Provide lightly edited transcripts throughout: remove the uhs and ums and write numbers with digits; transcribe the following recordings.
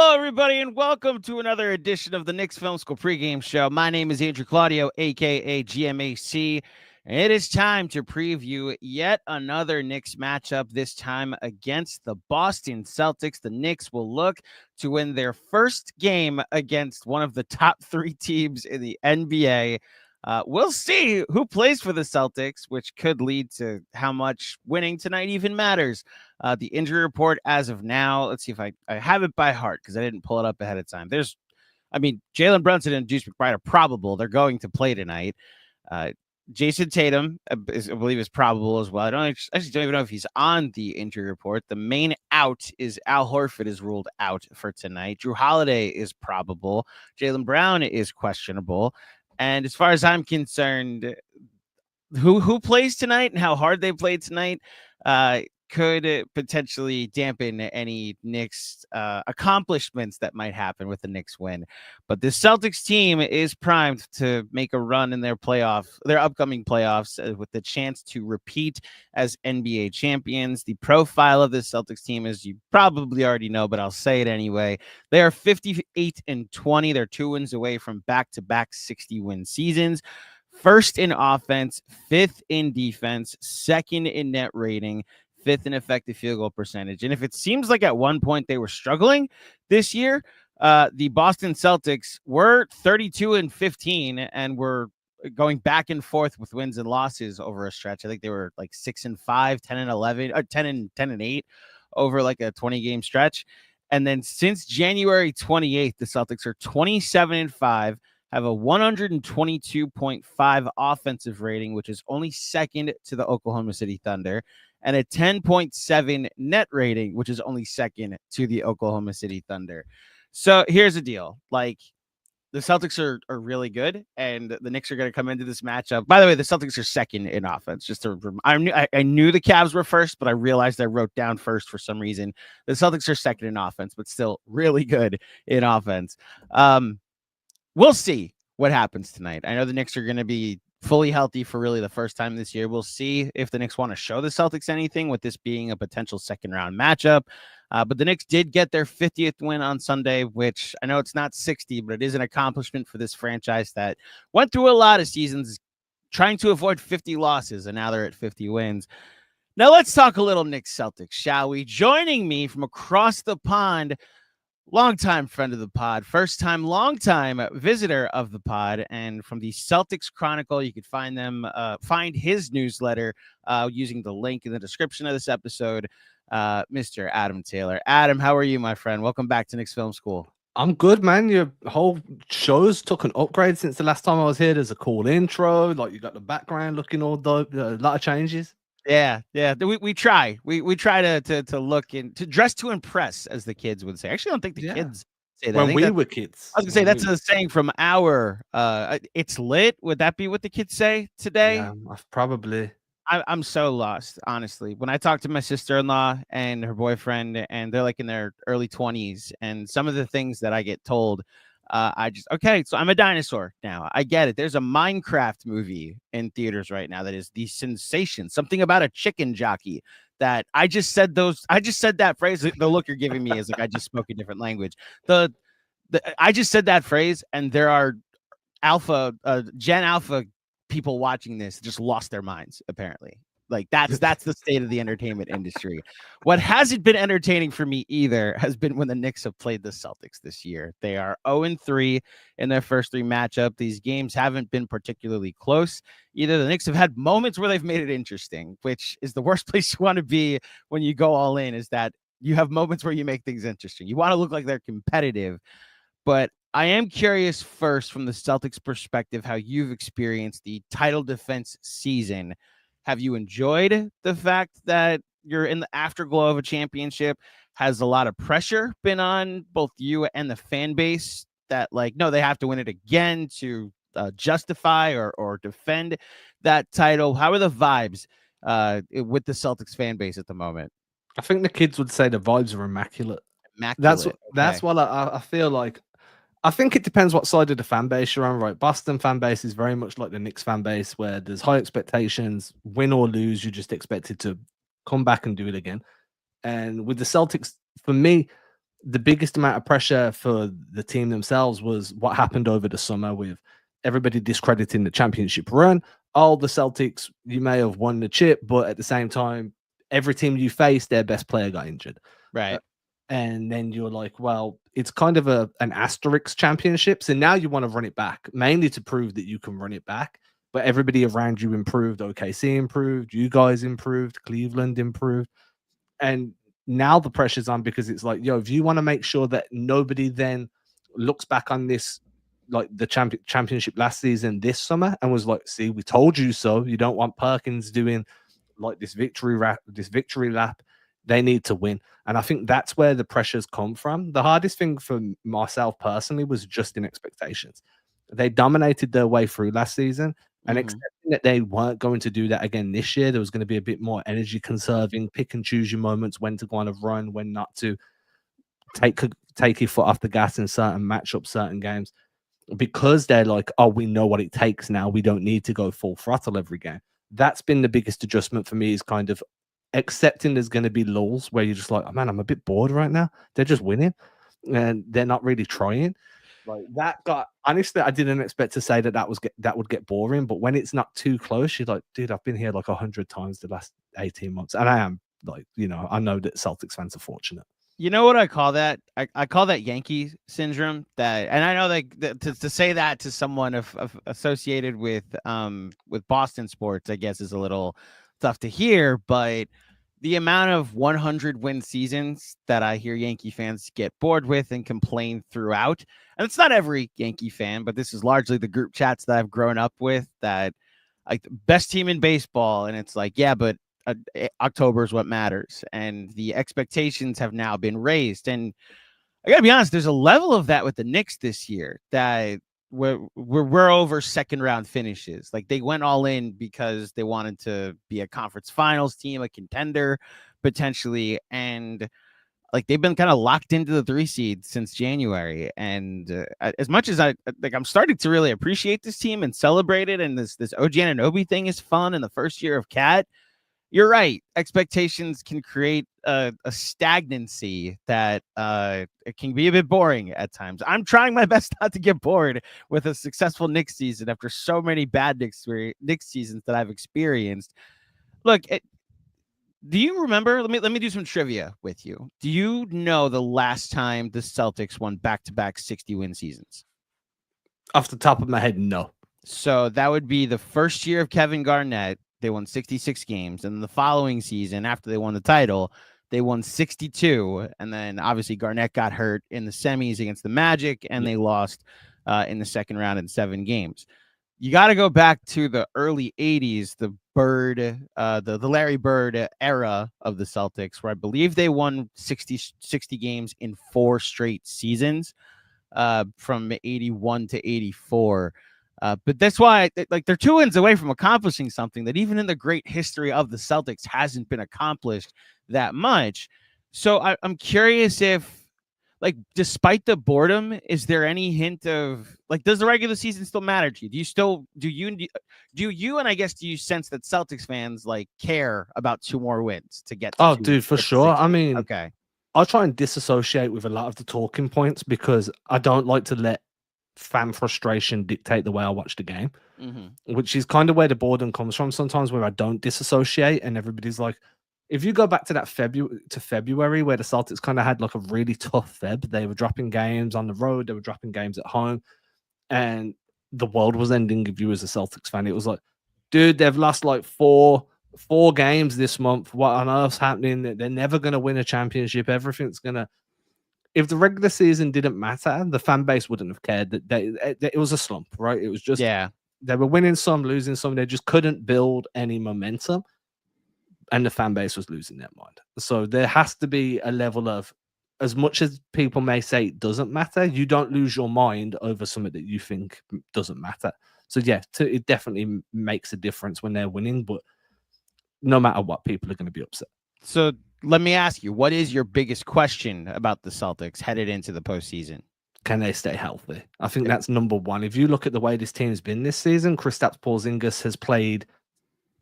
Hello, everybody, and welcome to another edition of the Knicks Film School Pregame Show. My name is Andrew Claudio, a.k.a. GMAC, and it is time to preview yet another Knicks matchup, this time against the Boston Celtics. The Knicks will look to win their first game against one of the top three teams in the NBA. We'll see who plays for the Celtics, which could lead to how much winning tonight even matters. The injury report as of now, let's see if I have it by heart because I didn't pull it up ahead of time. Jalen Brunson and Deuce McBride are probable. They're going to play tonight. Jason Tatum, I believe, is probable as well. I don't even know if he's on the injury report. The main out is Al Horford is ruled out for tonight. Drew Holiday is probable. Jaylen Brown is questionable. And as far as I'm concerned, who plays tonight and how hard they play tonight could potentially dampen any Knicks accomplishments that might happen with the Knicks win. But the Celtics team is primed to make a run in their upcoming playoffs with the chance to repeat as NBA champions. The profile of the Celtics team, as you probably already know, but I'll say it anyway. They are 58-20. They're 2 wins away from back-to-back 60-win seasons. First in offense, fifth in defense, second in net rating, fifth in effective field goal percentage. And if it seems like at one point they were struggling this year, the Boston Celtics were 32-15 and were going back and forth with wins and losses over a stretch. I think they were like 6-5, 10-11, or 10-8 over like a 20-game stretch. And then since January 28th, the Celtics are 27-5. Have a 122.5 offensive rating, which is only second to the Oklahoma City Thunder, and a 10.7 net rating, which is only second to the Oklahoma City Thunder. So here's the deal. Like, the Celtics are really good, and the Knicks are going to come into this matchup. By the way, the Celtics are second in offense. I knew the Cavs were first, but I realized I wrote down first for some reason. The Celtics are second in offense, but still really good in offense. We'll see what happens tonight. I know the Knicks are going to be fully healthy for really the first time this year. We'll see if the Knicks want to show the Celtics anything with this being a potential second-round matchup. But the Knicks did get their 50th win on Sunday, which I know it's not 60, but it is an accomplishment for this franchise that went through a lot of seasons trying to avoid 50 losses, and now they're at 50 wins. Now let's talk a little Knicks Celtics, shall we? Joining me from across the pond, longtime friend of the pod, first-time, long-time visitor of the pod, and from the Celtics Chronicle. You could find his newsletter using the link in the description of this episode, Mr. Adam Taylor. Adam, how are you, my friend? Welcome back to Knicks Film School. I'm good, man. Your whole shows took an upgrade since the last time I was here. There's a cool intro, like you got the background looking all dope, a lot of changes. Yeah. We try. We try to look and to dress to impress, as the kids would say. Actually, I don't think the kids say that. When we were kids. I was gonna say that's a saying from our it's lit. Would that be what the kids say today? Yeah, probably. I'm so lost, honestly. When I talk to my sister-in-law and her boyfriend, and they're like in their early 20s, and some of the things that I get told, so I'm a dinosaur now. I get it. There's a Minecraft movie in theaters right now that is the sensation. Something about a chicken jockey that I just said that phrase. The look you're giving me is like I just spoke a different language. I just said that phrase, and there are Gen Alpha people watching this just lost their minds, apparently. Like that's the state of the entertainment industry. What hasn't been entertaining for me either has been when the Knicks have played the Celtics this year. They are 0-3 in their first three matchups. These games haven't been particularly close. Either the Knicks have had moments where they've made it interesting, which is the worst place you want to be when you go all in, is that you have moments where you make things interesting. You want to look like they're competitive. But I am curious first, from the Celtics perspective, how you've experienced the title defense season. Have you enjoyed the fact that you're in the afterglow of a championship? Has a lot of pressure been on both you and the fan base that, like, no, they have to win it again to justify or defend that title? How are the vibes with the Celtics fan base at the moment? I think the kids would say the vibes are immaculate. That's what I feel like. I think it depends what side of the fan base you're on, right? Boston fan base is very much like the Knicks fan base, where there's high expectations. Win or lose, you're just expected to come back and do it again. And with the Celtics, for me, the biggest amount of pressure for the team themselves was what happened over the summer with everybody discrediting the championship run. Oh, the Celtics, you may have won the chip, but at the same time, every team you faced, their best player got injured. Right. And then you're like, well, it's kind of an asterisk championship. So now you want to run it back, mainly to prove that you can run it back. But everybody around you improved. OKC improved. You guys improved. Cleveland improved. And now the pressure's on because it's like, yo, if you want to make sure that nobody then looks back on this, like the championship last season this summer and was like, see, we told you so. You don't want Perkins doing like this victory lap. They need to win. And I think that's where the pressures come from. The hardest thing for myself personally was just in expectations. They dominated their way through last season and accepting that they weren't going to do that again this year. There was going to be a bit more energy conserving, pick and choose your moments, when to go on a run, when not to, take your foot off the gas in certain matchups, certain games, because they're like, oh, we know what it takes now. We don't need to go full throttle every game. That's been the biggest adjustment for me, is kind of accepting there's going to be lulls where you're just like, oh man, I'm a bit bored right now. They're just winning and they're not really trying. Like that got, honestly, I didn't expect to say that would get boring, but when it's not too close, you're like, dude, I've been here like 100 times the last 18 months. And I am like, I know that Celtics fans are fortunate. You know what I call that? I call that Yankee syndrome. And I know that to say that to someone associated with Boston sports, I guess, is a little tough to hear. But the amount of 100 win seasons that I hear Yankee fans get bored with and complain throughout, and it's not every Yankee fan, but this is largely the group chats that I've grown up with, that like the best team in baseball, and it's like, yeah, but October is what matters, and the expectations have now been raised. And I gotta be honest, there's a level of that with the Knicks this year that we're over second round finishes. Like they went all in because they wanted to be a conference finals team, a contender potentially, and like they've been kind of locked into the 3 seed since January. And as much as I'm starting to really appreciate this team and celebrate it, and this OG Anunoby thing is fun in the first year of Cat, you're right. Expectations can create a stagnancy that it can be a bit boring at times. I'm trying my best not to get bored with a successful Knicks season after so many bad Knicks seasons that I've experienced. Look, do you remember? Let me do some trivia with you. Do you know the last time the Celtics won back-to-back 60-win seasons? Off the top of my head, no. So that would be the first year of Kevin Garnett. They won 66 games, and the following season, after they won the title, they won 62. And then obviously Garnett got hurt in the semis against the Magic, and they lost in the second round in 7 games. You got to go back to the early 80s, the Larry Bird era of the Celtics, where I believe they won 60 games in 4 straight seasons from 81 to 84. But that's why, like, they're 2 wins away from accomplishing something that even in the great history of the Celtics hasn't been accomplished that much. So I'm curious if, like, despite the boredom, is there any hint of, like, does the regular season still matter to you? Do you, and I guess, do you sense that Celtics fans like care about 2 more wins to get to Oh, dude, for sure. I mean, okay. I'll try and disassociate with a lot of the talking points because I don't like to let fan frustration dictate the way I watch the game, which is kind of where the boredom comes from sometimes, where I don't disassociate and everybody's like, if you go back to that February where the Celtics kind of had like a really tough Feb, they were dropping games on the road, they were dropping games at home, and the world was ending if you as a Celtics fan. It was like, dude, they've lost like four games this month. What on earth's happening? They're never going to win a championship. Everything's going to... If the regular season didn't matter, the fan base wouldn't have cared. That it was a slump, right? It was just, they were winning some, losing some. They just couldn't build any momentum, and the fan base was losing their mind. So there has to be a level of, as much as people may say it doesn't matter, you don't lose your mind over something that you think doesn't matter. So yeah, it definitely makes a difference when they're winning, but no matter what, people are going to be upset. So let me ask you, what is your biggest question about the Celtics headed into the postseason? Can they stay healthy? I think that's number one. If you look at the way this team's been this season, Kristaps Porzingis has played,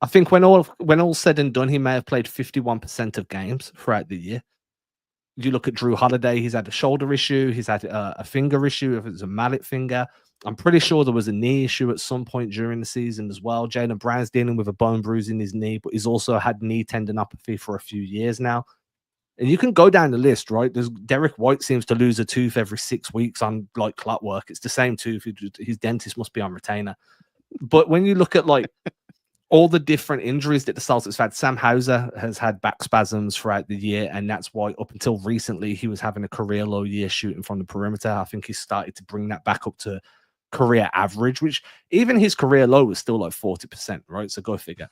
I think when all said and done, he may have played 51% of games throughout the year. You look at Drew Holiday, he's had a shoulder issue, he's had a finger issue, if it's a mallet finger. I'm pretty sure there was a knee issue at some point during the season as well. Jaylen Brown's dealing with a bone bruise in his knee, but he's also had knee tendinopathy for a few years now. And you can go down the list, right? There's Derek White seems to lose a tooth every 6 weeks on like clockwork. It's the same tooth. His dentist must be on retainer. But when you look at like all the different injuries that the Celtics have had, Sam Hauser has had back spasms throughout the year, and that's why up until recently he was having a career low year shooting from the perimeter. I think he started to bring that back up to career average, which even his career low was still like 40%, right? So go figure.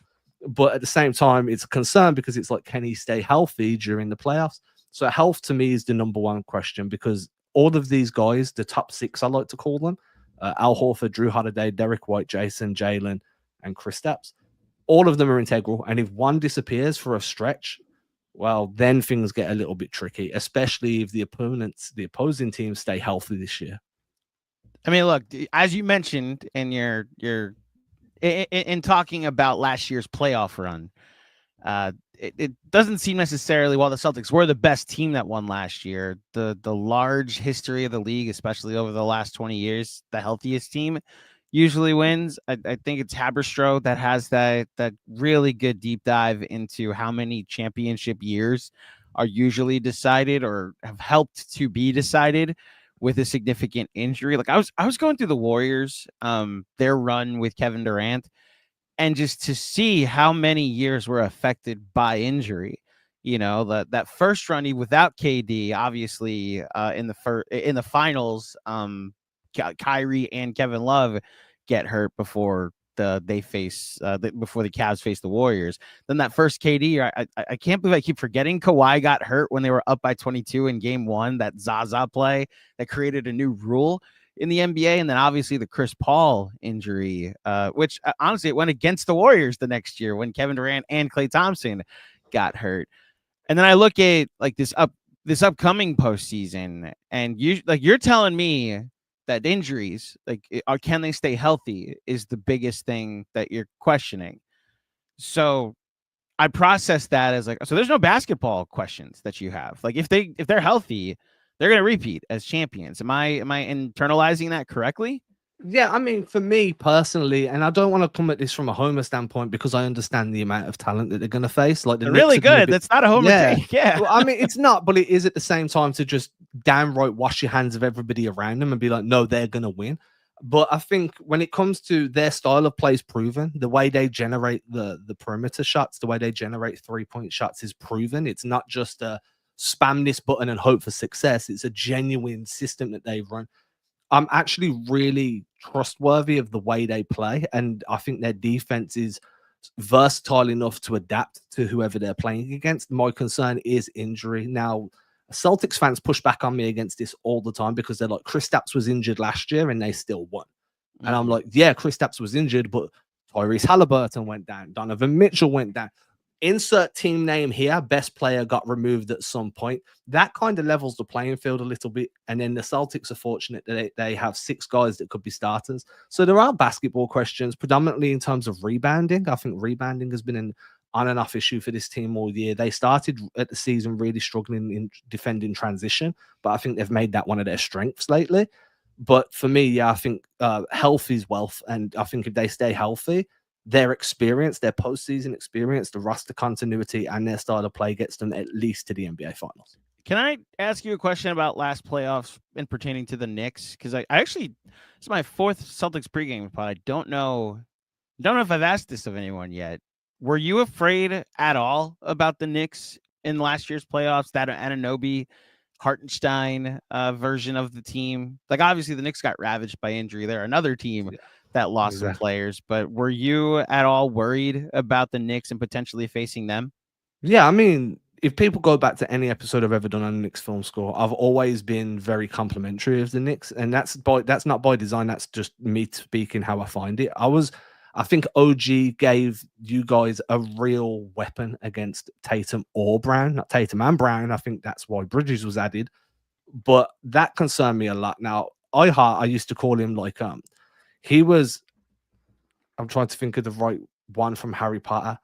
But at the same time, it's a concern because it's like, can he stay healthy during the playoffs? So health to me is the number one question, because all of these guys, the top 6, I like to call them, Al Horford, Drew Holiday, Derek White, Jason, Jaylen, and Kristaps, all of them are integral. And if one disappears for a stretch, well, then things get a little bit tricky, especially if the opposing teams stay healthy this year. I mean, look, as you mentioned in your in talking about last year's playoff run, it doesn't seem necessarily, while the Celtics were the best team that won last year, the large history of the league, especially over the last 20 years, the healthiest team usually wins. I think it's Haberstroh that has that really good deep dive into how many championship years are usually decided or have helped to be decided with a significant injury. Like I was going through the Warriors, their run with Kevin Durant, and just to see how many years were affected by injury. You know, that first run without KD, obviously, in the finals, Kyrie and Kevin Love get hurt before before the Cavs face the Warriors. Then that first KD, I can't believe I keep forgetting Kawhi got hurt when they were up by 22 in game 1, that Zaza play that created a new rule in the NBA. And then obviously the Chris Paul injury, which honestly, it went against the Warriors the next year when Kevin Durant and Klay Thompson got hurt. And then I look at like this upcoming postseason, and you're telling me that injuries, can they stay healthy, is the biggest thing that you're questioning. So I process that as like, so there's no basketball questions that you have. Like if they're healthy, they're going to repeat as champions. Am I internalizing that correctly? Yeah, I mean, for me personally, and I don't want to come at this from a homer standpoint because I understand the amount of talent that they're going to face. Like they're really good. That's not a homer take. Yeah. Well, I mean, it's not, but it is at the same time to just downright wash your hands of everybody around them and be like, no, they're going to win. But I think when it comes to their style of play is proven. The way they generate the perimeter shots, the way they generate 3-point shots is proven. It's not just a spam this button and hope for success. It's a genuine system that they run. I'm actually really trustworthy of the way they play, and I think their defense is versatile enough to adapt to whoever they're playing against. My concern is injury. Now, Celtics fans push back on me against this all the time because they're like, Kristaps was injured last year and they still won. Mm-hmm. And I'm like, yeah, Kristaps was injured, but Tyrese Halliburton went down. Donovan Mitchell went down. Insert team name here. Best player got removed at some point. That kind of levels the playing field a little bit. And then the Celtics are fortunate that they have 6 guys that could be starters. So there are basketball questions, predominantly in terms of rebounding. I think rebounding has been an on and off issue for this team all year. They started at the season really struggling in defending transition, but I think they've made that one of their strengths lately. But for me, yeah, I think health is wealth. And I think if they stay healthy, their experience, their postseason experience, the roster continuity, and their style of play gets them at least to the NBA Finals. Can I ask you a question about last playoffs and pertaining to the Knicks? Because I actually, it's my 4th Celtics pregame pod. I don't know if I've asked this of anyone yet. Were you afraid at all about the Knicks in last year's playoffs? That Anunoby, Hartenstein version of the team. Like obviously the Knicks got ravaged by injury. They're another team that lost some players, but were you at all worried about the Knicks and potentially facing them? Yeah, I mean, if people go back to any episode I've ever done on the Knicks Film School, I've always been very complimentary of the Knicks, and that's not by design. That's just me speaking how I find it. I think OG gave you guys a real weapon against Tatum or Brown, not Tatum and Brown. I think that's why Bridges was added, but that concerned me a lot. Now, I used to call him like he was. I'm trying to think of the right one from Harry Potter.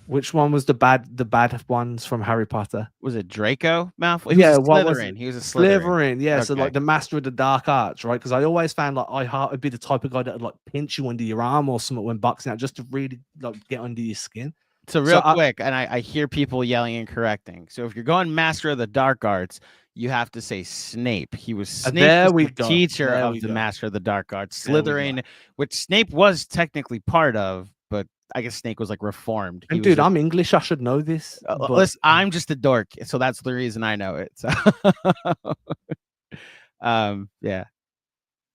Which one was the bad ones from Harry Potter? Was it Draco Malfoy? What was it? He was a Slytherin. Yeah, okay. So like the Master of the Dark Arts, right? Because I always found like Iheart would be the type of guy that would like pinch you under your arm or something when boxing out, just to really like get under your skin. So real quick, and I hear people yelling and correcting. So if you're going Master of the Dark Arts, you have to say Snape. He was Snape, was the teacher of the Master of the Dark Arts. Slytherin, which Snape was technically part of, but I guess Snape was like reformed. And dude, I'm English. I should know this. Listen, I'm just a dork, so that's the reason I know it. So, yeah.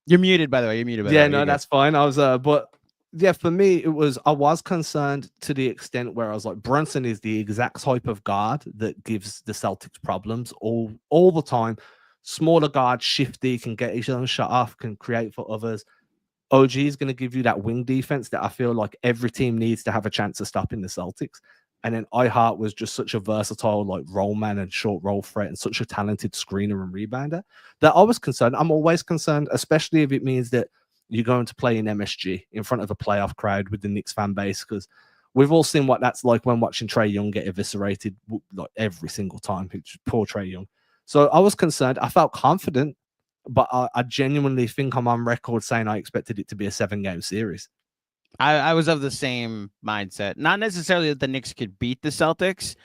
You're muted, by the way. You're muted. Yeah, no, that's fine. I was, but yeah, for me, I was concerned to the extent where I was like, Brunson is the exact type of guard that gives the Celtics problems all the time. Smaller guard, shifty, can get his own shot off, can create for others. OG is going to give you that wing defense that I feel like every team needs to have a chance of stopping the Celtics. And then Iheart was just such a versatile like roll man and short roll threat and such a talented screener and rebounder that I was concerned. I'm always concerned, especially if it means that you're going to play in MSG in front of a playoff crowd with the Knicks fan base, because we've all seen what that's like when watching Trae Young get eviscerated like every single time. Poor Trae Young. So I was concerned. I felt confident, but I genuinely think I'm on record saying I expected it to be a 7-game series. I was of the same mindset. Not necessarily that the Knicks could beat the Celtics.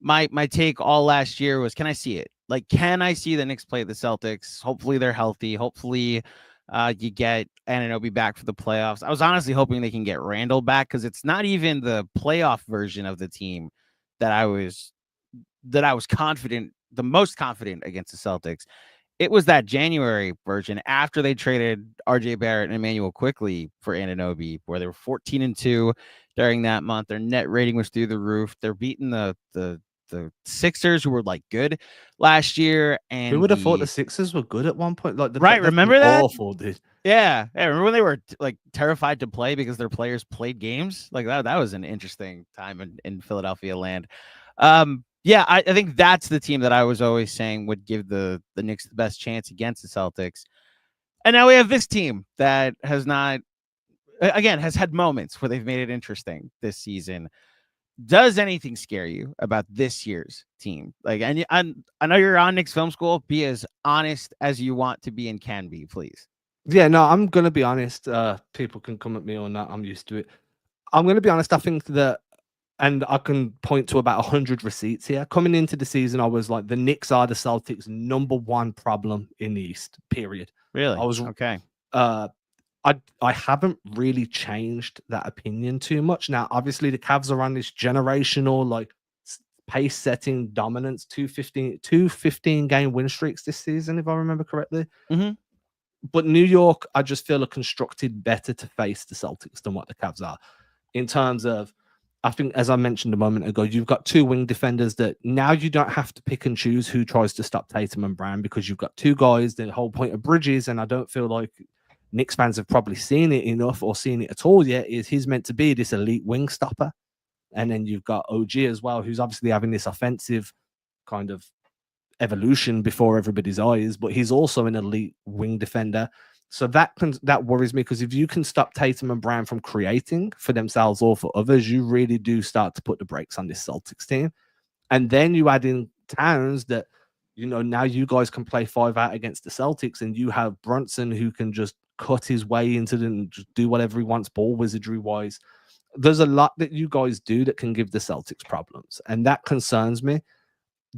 My take all last year was, can I see it? Like, can I see the Knicks play the Celtics? Hopefully they're healthy. Hopefully you get Anunoby back for the playoffs. I was honestly hoping they can get Randall back, because it's not even the playoff version of the team that I was confident, the most confident against the Celtics. It was that January version after they traded RJ Barrett and Emmanuel Quickley for Anunoby, where they were 14-2 during that month. Their net rating was through the roof. They're beating the Sixers, who were like good last year. And who would have thought the Sixers were good at one point? Like remember that? Awful, dude. Yeah. Remember when they were like terrified to play because their players played games? Like that was an interesting time in Philadelphia land. Yeah, I think that's the team that I was always saying would give the Knicks the best chance against the Celtics. And now we have this team that has had moments where they've made it interesting this season. Does anything scare you about this year's team? Like, and I know you're on Knicks Film School. Be as honest as you want to be and can be, please. Yeah, no, I'm going to be honest. People can come at me on that. I'm used to it. I'm going to be honest. I think that, and I can point to about 100 receipts here. Coming into the season, I was like, the Knicks are the Celtics' #1 problem in the East, period. Really? I was okay. I haven't really changed that opinion too much. Now, obviously, the Cavs are on this generational, like, pace-setting dominance, 15-game win streaks this season, if I remember correctly. Mm-hmm. But New York, I just feel, are constructed better to face the Celtics than what the Cavs are. In terms of, I think, as I mentioned a moment ago, you've got 2 wing defenders that now you don't have to pick and choose who tries to stop Tatum and Brown, because you've got 2 guys. The whole point of Bridges, and I don't feel like Knicks fans have probably seen it enough or seen it at all yet, is he's meant to be this elite wing stopper. And then you've got OG as well, who's obviously having this offensive kind of evolution before everybody's eyes, but he's also an elite wing defender. So that worries me, because if you can stop Tatum and Brown from creating for themselves or for others, you really do start to put the brakes on this Celtics team. And then you add in Towns that, you know, now you guys can play 5 out against the Celtics, and you have Brunson who can just cut his way into them and just do whatever he wants ball wizardry wise. There's a lot that you guys do that can give the Celtics problems, and that concerns me.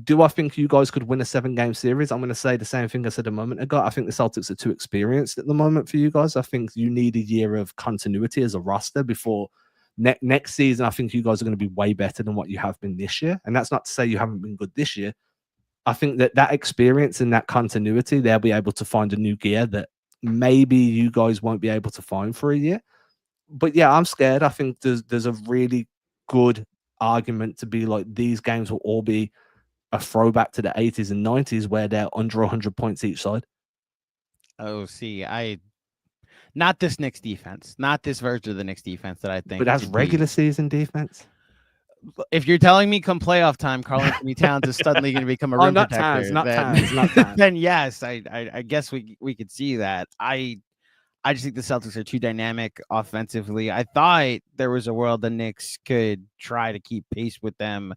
Do I think you guys could win a 7-game series? I'm going to say the same thing I said a moment ago. I think the Celtics are too experienced at the moment for you guys. I think you need a year of continuity as a roster before next season. I think you guys are going to be way better than what you have been this year. And that's not to say you haven't been good this year. I think that experience and that continuity, they'll be able to find a new gear that maybe you guys won't be able to find for a year. But yeah, I'm scared. I think there's a really good argument to be like, these games will all be a throwback to the 80s and 90s where they're under 100 points each side. Oh, see, not this Knicks defense, not this version of the Knicks defense that I think. But that's regular season defense. If you're telling me come playoff time, Karl-Anthony Towns is suddenly going to become a rim protector, not Towns. Then yes, I guess we could see that. I I just think the Celtics are too dynamic offensively. I thought there was a world the Knicks could try to keep pace with them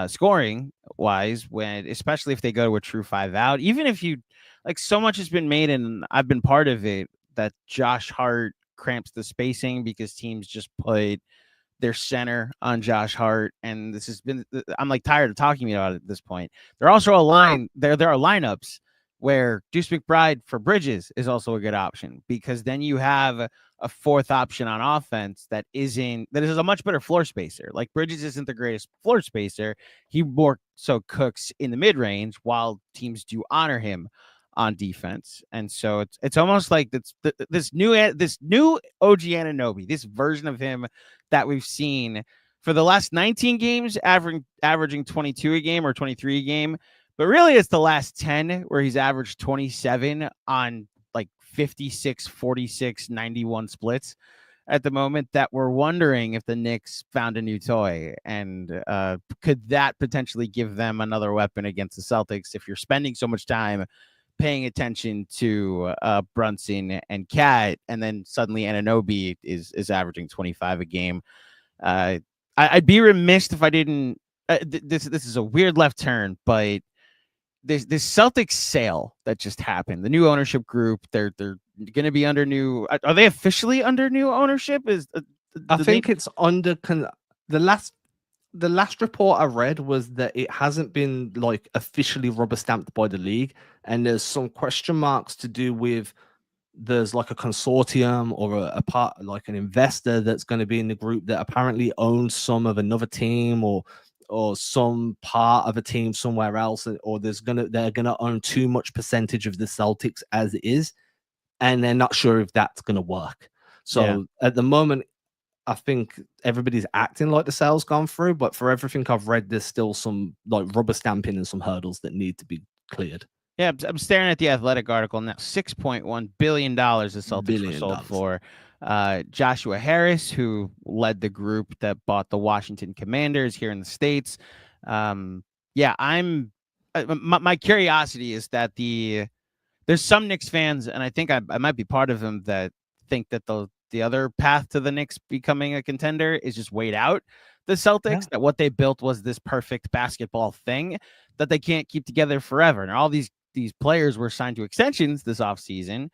scoring wise, when especially if they go to a true 5 out. Even if you like, so much has been made, and I've been part of it, that Josh Hart cramps the spacing because teams just put their center on Josh Hart, and this has been, I'm like tired of talking about it at this point. There also there are lineups where Deuce McBride for Bridges is also a good option, because then you have a fourth option on offense that is a much better floor spacer. Like, Bridges isn't the greatest floor spacer. He more so cooks in the mid range, while teams do honor him on defense. And so it's almost like this new OG Anunoby, this version of him that we've seen for the last 19 games, averaging 22 a game or 23 a game. But really, it's the last 10 where he's averaged 27 on like 56, 46, 91 splits at the moment, that we're wondering if the Knicks found a new toy, and could that potentially give them another weapon against the Celtics if you're spending so much time paying attention to Brunson and Cat, and then suddenly Anunoby is averaging 25 a game. I'd be remiss if I didn't. This is a weird left turn, but this Celtics sale that just happened, the new ownership group, they're going to be under new. Are they officially under new ownership? I think it's under the last report I read was that it hasn't been like officially rubber stamped by the league, and there's some question marks to do with there's like a consortium or a part, like an investor that's going to be in the group that apparently owns some of another team or some part of a team somewhere else, or they're gonna own too much percentage of the Celtics as it is, and they're not sure if that's gonna work. So at the moment, I think everybody's acting like the sale's gone through, but for everything I've read, there's still some like rubber stamping and some hurdles that need to be cleared. Yeah, I'm staring at the Athletic article now. $6.1 billion the Celtics were sold for. Joshua Harris, who led the group that bought the Washington Commanders here in the States. My curiosity is that there's some Knicks fans, and I think I might be part of them, that think that the other path to the Knicks becoming a contender is just wait out the Celtics, that what they built was this perfect basketball thing that they can't keep together forever. And all these players were signed to extensions this offseason.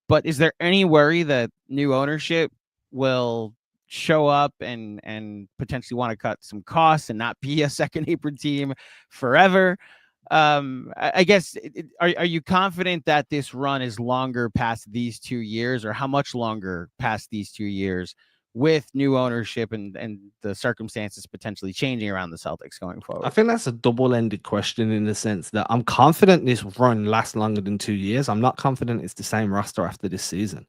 But is there any worry that new ownership will show up and potentially want to cut some costs and not be a second apron team forever? I guess, are you confident that this run is longer past these 2 years, or how much longer past these 2 years, with new ownership and the circumstances potentially changing around the Celtics going forward? I think that's a double-ended question, in the sense that I'm confident this run lasts longer than 2 years. I'm not confident it's the same roster after this season.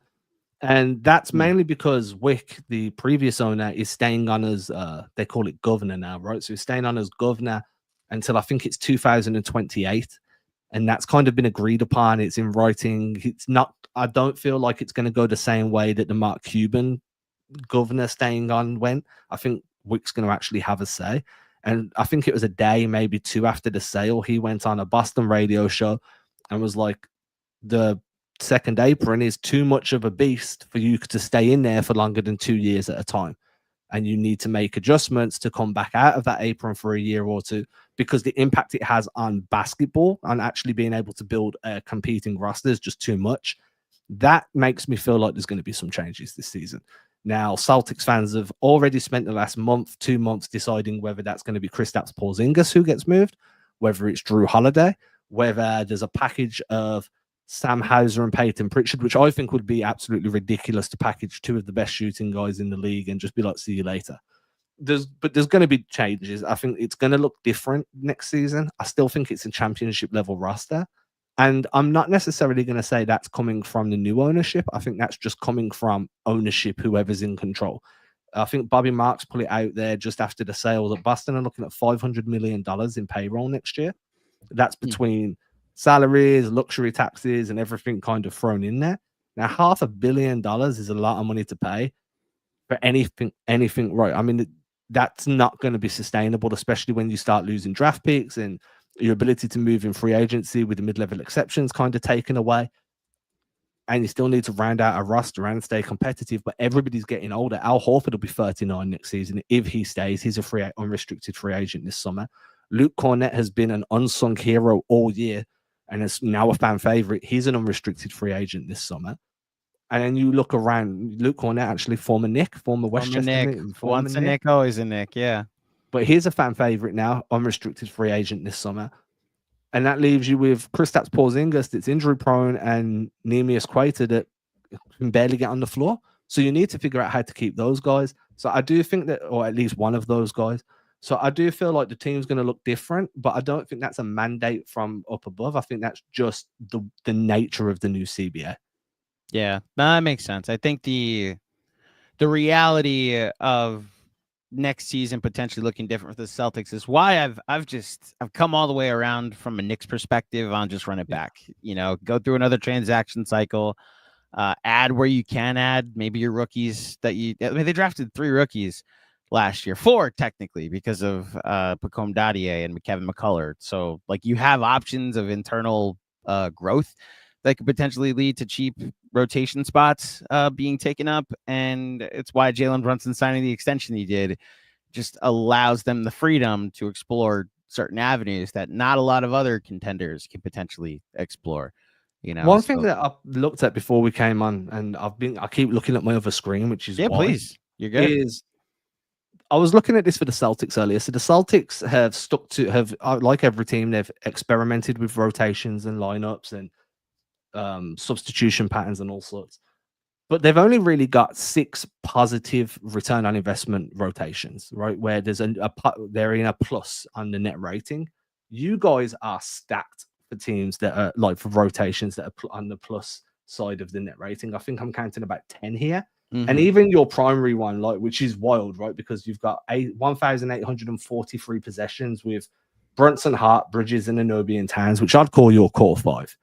And that's mainly because Wick, the previous owner, is staying on as, they call it governor now, right? So he's staying on as governor until I think it's 2028. And that's kind of been agreed upon. It's in writing. I don't feel like it's going to go the same way that the Mark Cuban governor staying on went. I think Wick's going to actually have a say. And I think it was a day, maybe two after the sale, he went on a Boston radio show and was like, the second apron is too much of a beast for you to stay in there for longer than 2 years at a time. And you need to make adjustments to come back out of that apron for a year or two, because the impact it has on basketball, on actually being able to build a competing roster, is just too much. That makes me feel like there's going to be some changes this season. Now, Celtics fans have already spent the last 2 months deciding whether that's going to be Kristaps Porzingis who gets moved, whether it's Drew Holiday, whether there's a package of Sam Hauser and Peyton Pritchard, which I think would be absolutely ridiculous to package two of the best shooting guys in the league and just be like, see you later. There's going to be changes. I think it's going to look different next season. I still think it's a championship level roster. And I'm not necessarily going to say that's coming from the new ownership. I think that's just coming from ownership, whoever's in control. I think Bobby Marks put it out there just after the sale that Boston are looking at $500 million in payroll next year. That's between salaries, luxury taxes, and everything kind of thrown in there. Now, $500 million is a lot of money to pay for anything right. I mean, that's not going to be sustainable, especially when you start losing draft picks and your ability to move in free agency with the mid-level exceptions kind of taken away. and you still need to round out a roster and stay competitive, but everybody's getting older. Al Horford will be 39 next season if he stays. He's a unrestricted free agent this summer. Luke Cornett has been an unsung hero all year and is now a fan favorite. He's an unrestricted free agent this summer. And then you look around, Luke Cornett, actually former Westchester Knick. Once a Knick, always a Knick, yeah. But he's a fan favorite now, unrestricted free agent this summer. And that leaves you with Kristaps Porzingis that's injury prone and Neemias Quater that can barely get on the floor. So you need to figure out how to keep those guys. So I do think that, or at least one of those guys. So I do feel like the team's going to look different, but I don't think that's a mandate from up above. I think that's just the nature of the new CBA. Yeah, that makes sense. I think the reality of next season potentially looking different for the Celtics is why I've come all the way around from a Knicks perspective on just run it back. You know, go through another transaction cycle, add where you can add maybe your rookies they drafted 3 rookies last year, 4 technically because of Pacome Dadier and Kevin McCullough. So like you have options of internal growth that could potentially lead to cheap rotation spots being taken up. And it's why Jalen Brunson signing the extension he did just allows them the freedom to explore certain avenues that not a lot of other contenders can potentially explore. You know, one thing that I looked at before we came on, and I keep looking at my other screen, which is please, you're good. I was looking at this for the Celtics earlier. So the Celtics have like every team, they've experimented with rotations and lineups and substitution patterns and all sorts. But they've only really got 6 positive return on investment rotations, right? Where there's they're in a plus on the net rating. You guys are stacked for teams that are like for rotations that are on the plus side of the net rating. I think I'm counting about 10 here. Mm-hmm. And even your primary one, like, which is wild, right? Because you've got 1,843 possessions with Brunson, Hart, Bridges, and Anunoby and Towns, which I'd call your core 5.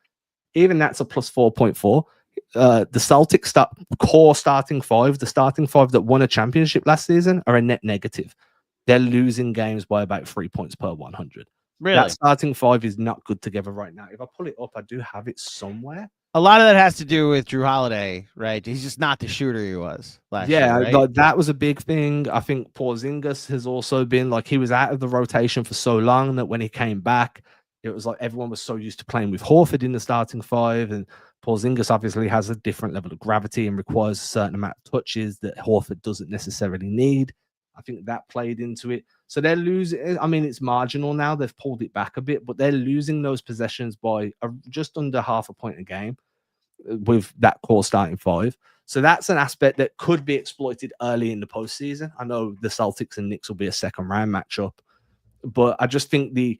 Even that's a plus 4.4. The Celtics core starting 5, the starting 5 that won a championship last season, are a net negative. They're losing games by about 3 points per 100. Really? That starting 5 is not good together right now. If I pull it up, I do have it somewhere. A lot of that has to do with Jrue Holiday, right? He's just not the shooter he was last year. Yeah, right? Like that was a big thing. I think Porzingis has also been like, he was out of the rotation for so long that when he came back, it was like everyone was so used to playing with Horford in the starting 5, and Porzingis obviously has a different level of gravity and requires a certain amount of touches that Horford doesn't necessarily need. I think that played into it. So they're losing. I mean, it's marginal now. They've pulled it back a bit, but they're losing those possessions by just under half a point a game with that core starting 5. So that's an aspect that could be exploited early in the postseason. I know the Celtics and Knicks will be a second round matchup, but I just think the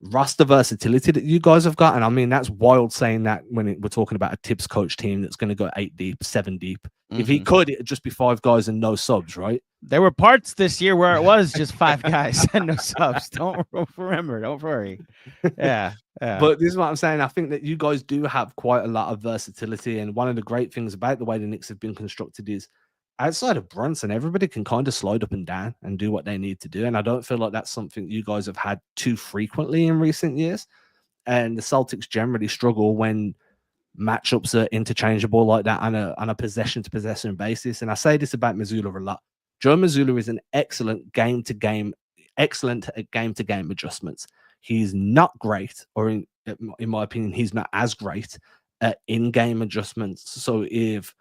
roster versatility that you guys have got, and I mean, that's wild saying that when we're talking about a Tibbs coach team that's going to go 8 deep, 7 deep. Mm-hmm. If he could, it'd just be 5 guys and no subs, right? There were parts this year where it was just 5 guys and no subs. Don't worry. Yeah. But this is what I'm saying. I think that you guys do have quite a lot of versatility, and one of the great things about the way the Knicks have been constructed is, outside of Brunson, everybody can kind of slide up and down and do what they need to do. And I don't feel like that's something you guys have had too frequently in recent years. And the Celtics generally struggle when matchups are interchangeable like that on a possession-to-possession basis. And I say this about Mazzulla a lot. Joe Mazzulla is an excellent at game-to-game adjustments. He's not great, or in my opinion, he's not as great at in-game adjustments. So if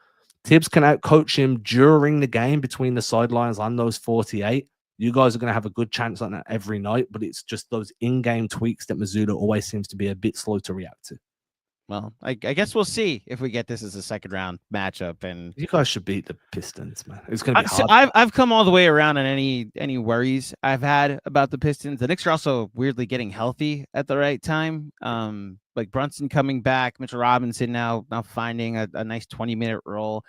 Tibbs can outcoach him during the game between the sidelines on those 48, you guys are going to have a good chance on that every night, but it's just those in-game tweaks that Mazzulla always seems to be a bit slow to react to. Well, I guess we'll see if we get this as a second round matchup. And you guys should beat the Pistons, man. It's going to be hard. So I've come all the way around on any worries I've had about the Pistons. The Knicks are also weirdly getting healthy at the right time. Like Brunson coming back, Mitchell Robinson now finding a nice 20-minute role.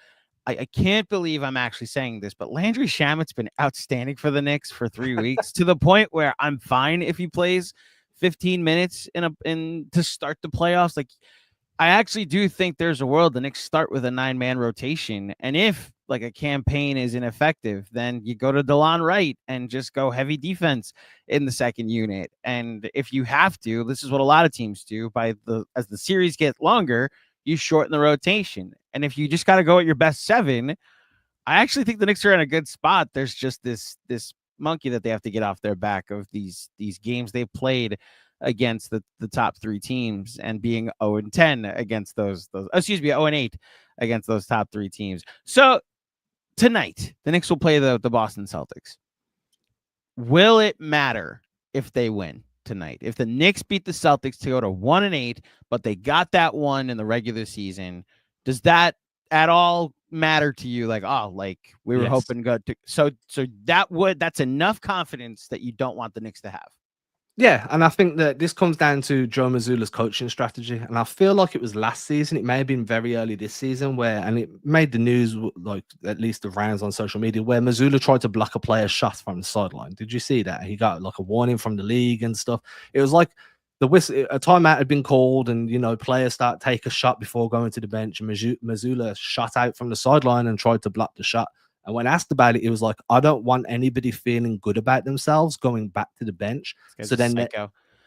I can't believe I'm actually saying this, but Landry Shamet's been outstanding for the Knicks for 3 weeks to the point where I'm fine if he plays 15 minutes to start the playoffs. Like, I actually do think there's a world the Knicks start with a 9-man rotation. And if like a campaign is ineffective, then you go to DeLon Wright and just go heavy defense in the second unit. And if you have to, this is what a lot of teams do as the series gets longer, you shorten the rotation. And if you just got to go at your best 7, I actually think the Knicks are in a good spot. There's just this monkey that they have to get off their back of these games they've played against the top 3 teams and being 0-10 against those 0-8 against those top 3 teams. So tonight, the Knicks will play the Boston Celtics. Will it matter if they win tonight? If the Knicks beat the Celtics to go to 1-8, but they got that one in the regular season, does that at all matter to you? Like, we were hoping good to, so that's enough confidence that you don't want the Knicks to have. Yeah, and I think that this comes down to Joe Mazzulla's coaching strategy. And I feel like it was last season. It may have been very early this season and it made the news, like at least the rounds on social media, where Mazzulla tried to block a player's shot from the sideline. Did you see that? He got like a warning from the league and stuff. It was like a timeout had been called and, players take a shot before going to the bench. And Mazzulla shot out from the sideline and tried to block the shot. And when asked about it, it was like, I don't want anybody feeling good about themselves going back to the bench. So then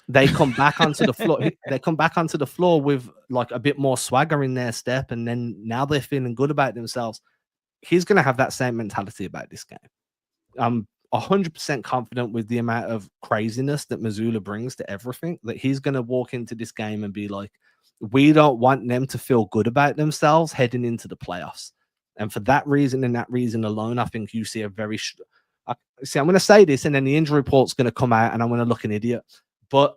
they come back onto the floor. They come back onto the floor with like a bit more swagger in their step. And then now they're feeling good about themselves. He's going to have that same mentality about this game. I'm 100% confident with the amount of craziness that Mazzulla brings to everything, that he's going to walk into this game and be like, we don't want them to feel good about themselves heading into the playoffs. And for that reason and that reason alone, I think you see a very... I'm going to say this and then the injury report's going to come out and I'm going to look an idiot. But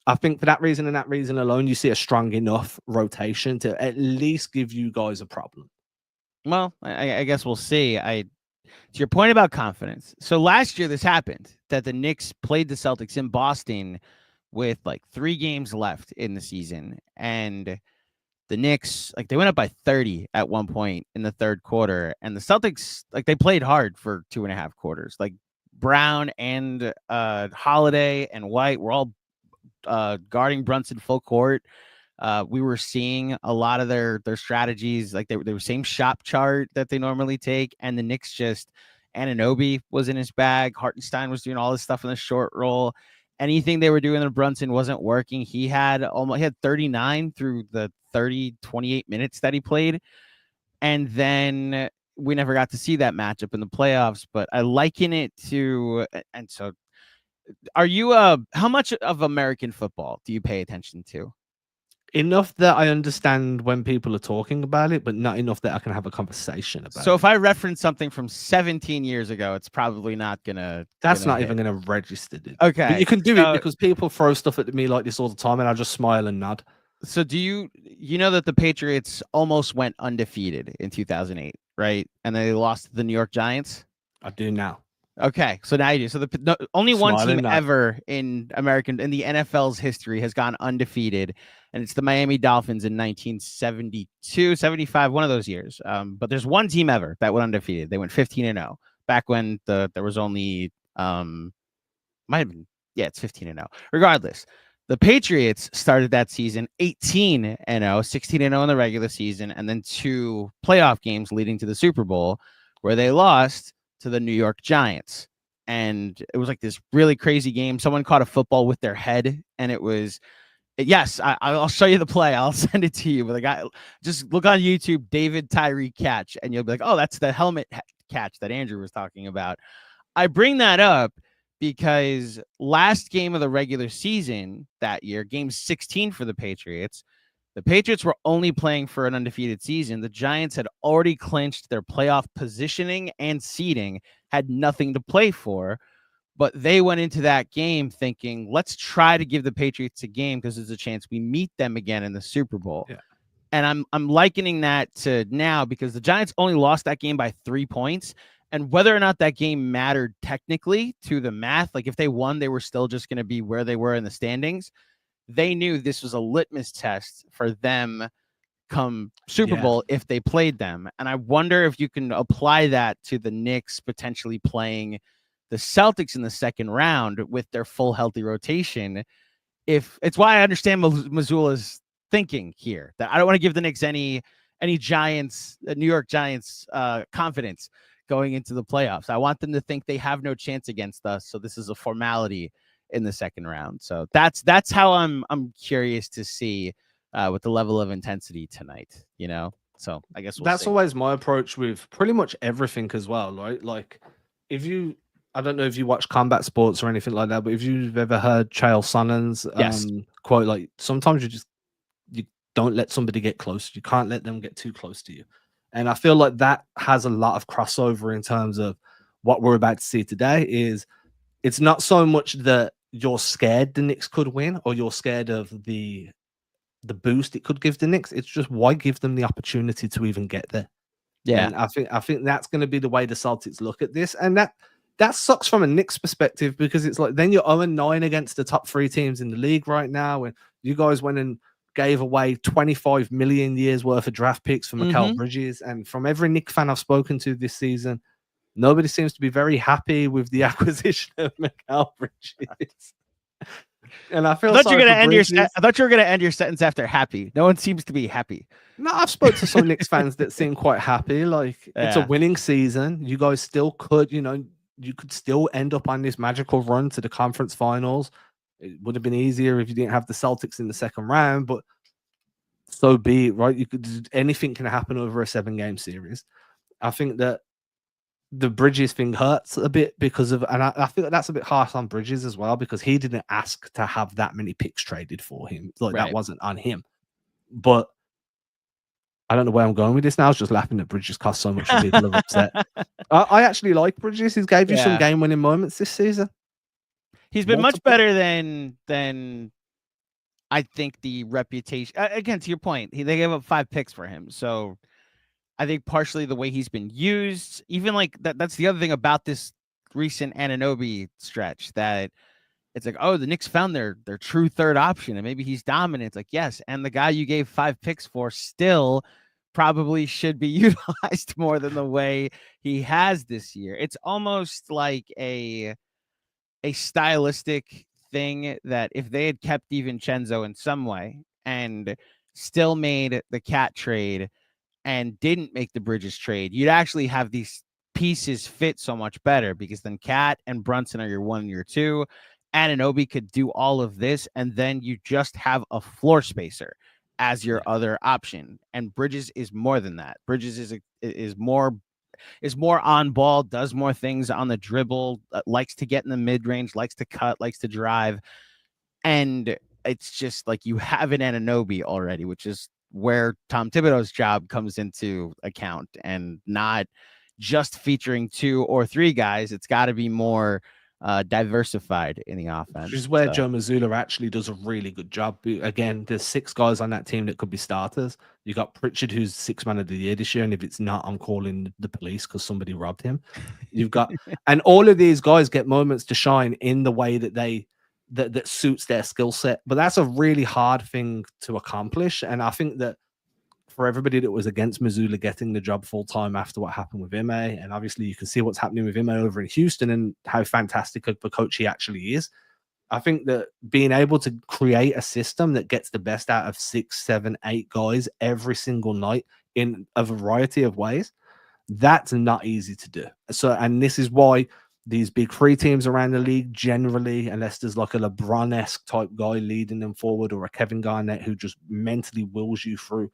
I think for that reason and that reason alone, you see a strong enough rotation to at least give you guys a problem. Well, I guess we'll see. To your point about confidence. So last year this happened, that the Knicks played the Celtics in Boston with like 3 games left in the season. And the Knicks, they went up by 30 at one point in the third quarter. And the Celtics, they played hard for 2.5 quarters. Like Brown and Holiday and White were all guarding Brunson full court. We were seeing a lot of their strategies. Like they were same shop chart that they normally take. And the Knicks just, Anunoby was in his bag. Hartenstein was doing all this stuff in the short roll. Anything they were doing to Brunson wasn't working. He had 39 through the 28 minutes that he played. And then we never got to see that matchup in the playoffs, but I liken it to, and so are you, how much of American football do you pay attention to? Enough that I understand when people are talking about it, but not enough that I can have a conversation about it. So if I reference something from 17 years ago, it's probably not gonna... That's not even gonna register, dude. Okay. But you can do it because people throw stuff at me like this all the time and I just smile and nod. So do you know that the Patriots almost went undefeated in 2008, right? And they lost to the New York Giants? I do now. Okay, so now you do. So only one team ever in the NFL's history has gone undefeated, and it's the Miami Dolphins in 1972, 75, one of those years. But there's one team ever that went undefeated. They went 15-0 back when there was only might have been, it's 15-0. Regardless, the Patriots started that season 18-0, 16-0 in the regular season, and then 2 playoff games leading to the Super Bowl where they lost to the New York Giants. And it was like this really crazy game. Someone caught a football with their head, and it was, yes, I'll show you the play. I'll send it to you. But the guy, just look on YouTube, David Tyree catch, and you'll be like, oh, that's the helmet catch that Andrew was talking about. I bring that up because last game of the regular season that year, game 16 for the Patriots were only playing for an undefeated season. The Giants had already clinched their playoff positioning and seeding, had nothing to play for, but they went into that game thinking, let's try to give the Patriots a game because there's a chance we meet them again in the Super Bowl. Yeah. And I'm likening that to now because the Giants only lost that game by 3 points. And whether or not that game mattered technically to the math, like if they won, they were still just going to be where they were in the standings. They knew this was a litmus test for them come Super Bowl if they played them. And I wonder if you can apply that to the Knicks potentially playing the Celtics in the second round with their full healthy rotation. If it's why I understand Mazzulla's thinking here, that I don't want to give the Knicks any Giants, New York Giants confidence going into the playoffs. I want them to think they have no chance against us. So this is a formality in the second round. So that's how I'm curious to see with the level of intensity tonight, So I guess that's see. Always my approach with pretty much everything as well, right? Like I don't know if you watch combat sports or anything like that, but if you've ever heard Chael Sonnen's quote, like sometimes you don't let somebody get close. You can't let them get too close to you. And I feel like that has a lot of crossover in terms of what we're about to see today. Is it's not so much that you're scared the Knicks could win or you're scared of the boost it could give the Knicks. It's just why give them the opportunity to even get there. Yeah. And I think that's going to be the way the Celtics look at this. And that sucks from a Knicks perspective because it's like then you're 0-9 against the top 3 teams in the league right now. And you guys went and gave away 25 million years worth of draft picks for Mikal Bridges. And from every Knicks fan I've spoken to this season, nobody seems to be very happy with the acquisition of Mikal Bridges. And I feel I thought you were gonna end your sentence after happy. No one seems to be happy. No, I've spoke to some Knicks fans that seem quite happy. Like it's a winning season. You guys still could, you could still end up on this magical run to the conference finals. It would have been easier if you didn't have the Celtics in the second round, but so be it, right? Anything can happen over a 7-game series. I think that the Bridges thing hurts a bit because of, and I feel like that's a bit harsh on Bridges as well because he didn't ask to have that many picks traded for him. Like that wasn't on him. But I don't know where I'm going with this now. I was just laughing that Bridges cost so much and people are upset. I actually like Bridges. He's gave you some game-winning moments this season. He's been much better than I think the reputation. Again, to your point, they gave up 5 picks for him. So I think partially the way he's been used, even like that's the other thing about this recent Anunoby stretch, that it's like, oh, the Knicks found their true third option and maybe he's dominant. It's like, yes. And the guy you gave 5 picks for still probably should be utilized more than the way he has this year. It's almost like a stylistic thing that if they had kept DiVincenzo in some way and still made the Cat trade and didn't make the Bridges trade, you'd actually have these pieces fit so much better because then Cat and Brunson are your 1 and your 2. Anunoby could do all of this, and then you just have a floor spacer as your other option. And Bridges is more than that. Bridges is more on ball, does more things on the dribble, likes to get in the mid-range, likes to cut, likes to drive. And it's just like you have an Anunoby already, which is where Tom Thibodeau's job comes into account, and not just featuring 2 or 3 guys. It's got to be more diversified in the offense. Which is where Joe Mazzulla actually does a really good job. Again, there's 6 guys on that team that could be starters. You got Pritchard, who's 6th man of the year this year, and if it's not, I'm calling the police because somebody robbed him. You've got, and all of these guys get moments to shine in the way that that suits their skill set. But that's a really hard thing to accomplish, and I think that for everybody that was against Mazzulla getting the job full time after what happened with Ime, and obviously you can see what's happening with Ime over in Houston and how fantastic of a coach he actually is. I think that being able to create a system that gets the best out of 6, 7, 8 guys every single night in a variety of ways, that's not easy to do. So, and this is why these big 3 teams around the league generally, unless there's like a LeBron-esque type guy leading them forward or a Kevin Garnett who just mentally wills you through,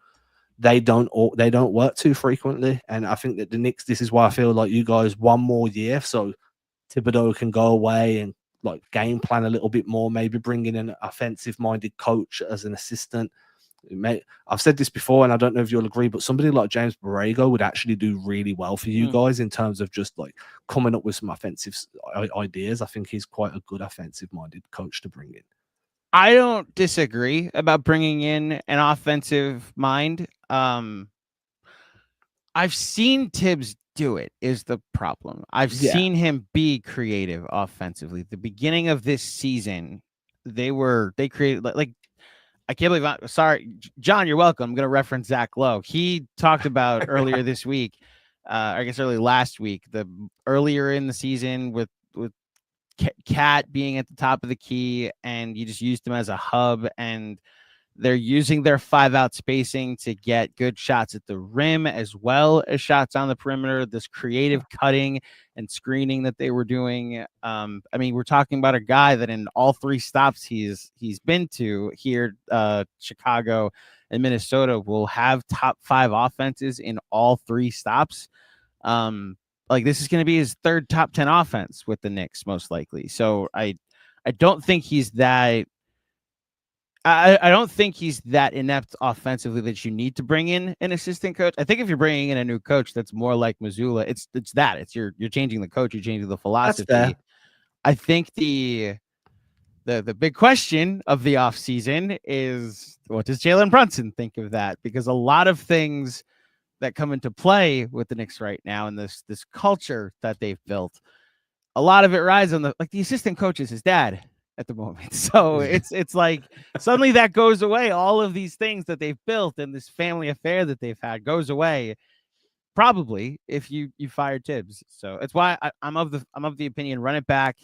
they don't work too frequently. And I think that the Knicks, this is why I feel like you guys 1 more year so Thibodeau can go away and like game plan a little bit more, maybe bring in an offensive minded coach as an assistant. I've said this before and I don't know if you'll agree, but somebody like James Borrego would actually do really well for you guys in terms of just like coming up with some offensive ideas. I think he's quite a good offensive minded coach to bring in. I don't disagree about bringing in an offensive mind. I've seen Tibbs do it, is the problem. I've seen him be creative offensively. The beginning of this season, they created like I can't believe sorry, John, you're welcome. I'm going to reference Zach Lowe. He talked about earlier this week, I guess early last week, earlier in the season with Cat being at the top of the key, and you just used him as a hub, and They're using their 5-out spacing to get good shots at the rim as well as shots on the perimeter. This creative cutting and screening that they were doing. I mean, we're talking about a guy that in all 3 stops he's been to here, Chicago and Minnesota, will have top 5 offenses in all 3 stops. Like, this is going to be his 3rd top 10 offense with the Knicks, most likely. So I don't think he's that. I don't think he's that inept offensively that you need to bring in an assistant coach. I think if you're bringing in a new coach that's more like Mazzulla, it's you're changing the coach, you're changing the philosophy. I think the big question of the offseason is, what does Jalen Brunson think of that? Because a lot of things that come into play with the Knicks right now and this culture that they've built, a lot of it rides on the assistant coach is his dad at the moment. So it's like suddenly that goes away. All of these things that they've built and this family affair that they've had goes away probably if you fire Tibbs. So it's why I'm of the opinion, run it back,